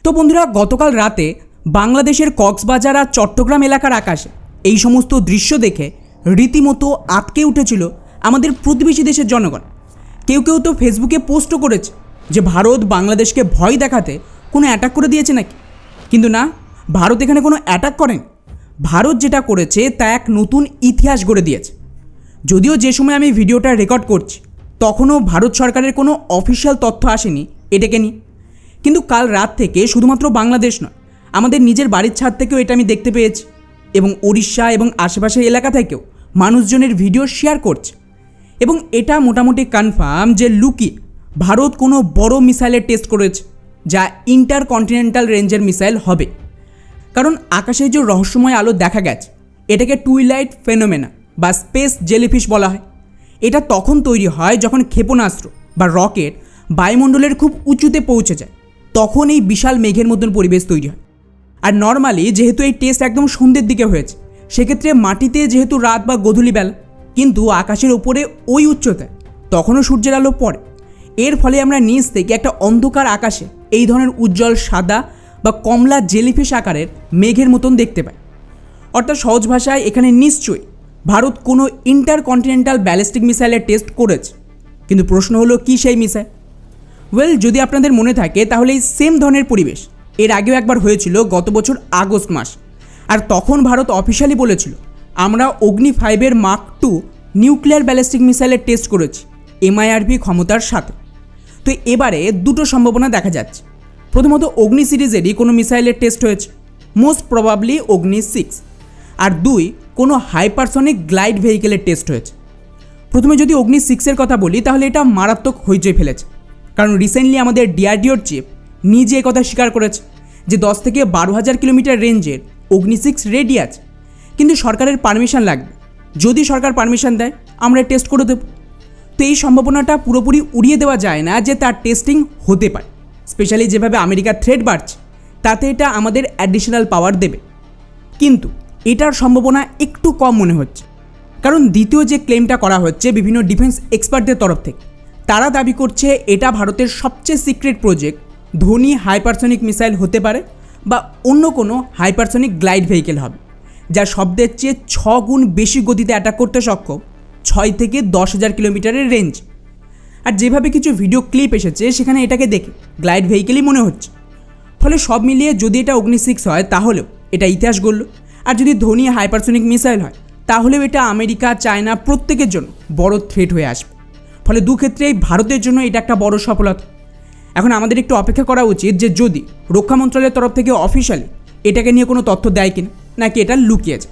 তো বন্ধুরা, গতকাল রাতে বাংলাদেশের কক্সবাজার আর চট্টগ্রাম এলাকার আকাশে এই সমস্ত দৃশ্য দেখে রীতিমতো আঁতকে উঠেছিল আমাদের প্রতিবেশী দেশের জনগণ। কেউ কেউ তো ফেসবুকে পোস্টও করেছে যে ভারত বাংলাদেশকে ভয় দেখাতে কোনো অ্যাটাক করে দিয়েছে নাকি। কিন্তু না, ভারত এখানে কোনো অ্যাটাক করেনি। ভারত যেটা করেছে তা এক নতুন ইতিহাস গড়ে দিয়েছে। যদিও যে সময় আমি ভিডিওটা রেকর্ড করছি তখনও ভারত সরকারের কোনো অফিসিয়াল তথ্য আসেনি এটাকে নিয়ে, কিন্তু কাল রাত থেকে শুধুমাত্র বাংলাদেশ নয়, আমাদের নিজের বাড়ির ছাদ থেকেও এটা আমি দেখতে পেয়েছি এবং উড়িষ্যা এবং আশেপাশের এলাকা থেকেও মানুষজনের ভিডিও শেয়ার করছে। এবং এটা মোটামুটি কনফার্ম যে লুকিয়ে ভারত কোনো বড় মিসাইলের টেস্ট করেছে, যা ইন্টারকন্টিনেন্টাল রেঞ্জের মিসাইল হবে। কারণ আকাশে যে রহস্যময় আলো দেখা গেছে এটাকে টুইলাইট ফেনোমেনা বা স্পেস জেলিফিশ বলা হয়। এটা তখন তৈরি হয় যখন ক্ষেপণাস্ত্র বা রকেট বায়ুমণ্ডলের খুব উঁচুতে পৌঁছে যায়, তখন এই বিশাল মেঘের মতন পরিবেশ তৈরি হয়। আর নর্মালি যেহেতু এই টেস্ট একদম সন্ধ্যের দিকে হয়েছে, সেক্ষেত্রে মাটিতে যেহেতু রাত বা গধূলি বেলা, কিন্তু আকাশের ওপরে ওই উচ্চতায় তখনও সূর্যের আলো পড়ে। এর ফলে আমরা নিচ থেকে একটা অন্ধকার আকাশে এই ধরনের উজ্জ্বল সাদা বা কমলা জেলিফিশ আকারের মেঘের মতন দেখতে পাই। অর্থাৎ সহজ ভাষায় এখানে নিশ্চয়ই ভারত কোনো ইন্টারকন্টিনেন্টাল ব্যালিস্টিক মিসাইলের টেস্ট করেছে। কিন্তু প্রশ্ন হলো কি সেই মিসাইল? যদি আপনাদের মনে থাকে তাহলে এই সেম ধরনের পরিবেশ এর আগেও একবার হয়েছিল গত বছর আগস্ট মাস। আর তখন ভারত অফিসিয়ালি বলেছিল আমরা অগ্নি 5 মার্ক 2 নিউক্লিয়ার ব্যালিস্টিক মিসাইলের টেস্ট করেছি MIRV ক্ষমতার সাথে। তো এবারে দুটো সম্ভাবনা দেখা যাচ্ছে। প্রথমত অগ্নি সিরিজেরই কোনো মিসাইলের টেস্ট হয়েছে, মোস্ট প্রবাবলি অগ্নি 6। আর 2, কোনো হাইপারসনিক গ্লাইড ভেহিকেলের টেস্ট হয়েছে। প্রথমে যদি অগ্নি 6-এর কথা বলি তাহলে এটা মারাত্মক হইচই ফেলেছে, কারণ রিসেন্টলি আমাদের DRDOর চিফ নিজে একথা স্বীকার করেছে যে 10 থেকে 12,000 কিলোমিটার রেঞ্জের অগ্নি 6 রেডি আছে, কিন্তু সরকারের পারমিশন লাগবে। যদি সরকার পারমিশন দেয় আমরা টেস্ট করে দেব। তো এই সম্ভাবনাটা পুরোপুরি উড়িয়ে দেওয়া যায় না যে তার টেস্টিং হতে পারে। স্পেশালি যেভাবে আমেরিকার থ্রেট বাড়ছে তাতে এটা আমাদের অ্যাডিশনাল পাওয়ার দেবে। কিন্তু এটার সম্ভাবনা একটু কম মনে হচ্ছে, কারণ দ্বিতীয় যে ক্লেমটা করা হচ্ছে বিভিন্ন ডিফেন্স এক্সপার্টদের তরফ থেকে, তারা দাবি করছে এটা ভারতের সবচেয়ে secret project Dhoni hypersonic missile হতে পারে বা অন্য কোনো হাইপারসনিক গ্লাইড ভেহিকেল হবে, যা শব্দের চেয়ে 6 গুণ বেশি গতিতে অ্যাটাক করতে সক্ষম, 6 থেকে 10,000 কিলোমিটারের রেঞ্জ। আর যেভাবে কিছু ভিডিও ক্লিপ এসেছে সেখানে এটাকে দেখে গ্লাইড ভেহিকেলই মনে হচ্ছে। ফলে সব মিলিয়ে যদি এটা অগ্নি 6 হয় তাহলেও এটা ইতিহাস গড়ল, আর যদি ধোনি হাইপারসনিক মিসাইল হয় তাহলেও এটা আমেরিকা, চায়না প্রত্যেকের জন্য বড় থ্রেট হয়ে আসবে। ফলে দুক্ষেত্রেই ভারতের জন্য এটা একটা বড় সফলতা। এখন আমাদের একটু অপেক্ষা করা উচিত যে যদি রক্ষা মন্ত্রণালয়ের তরফ থেকে অফিসিয়ালি এটাকে নিয়ে কোনো তথ্য দেয় কিনা, নাকি এটা লুকিয়েছে।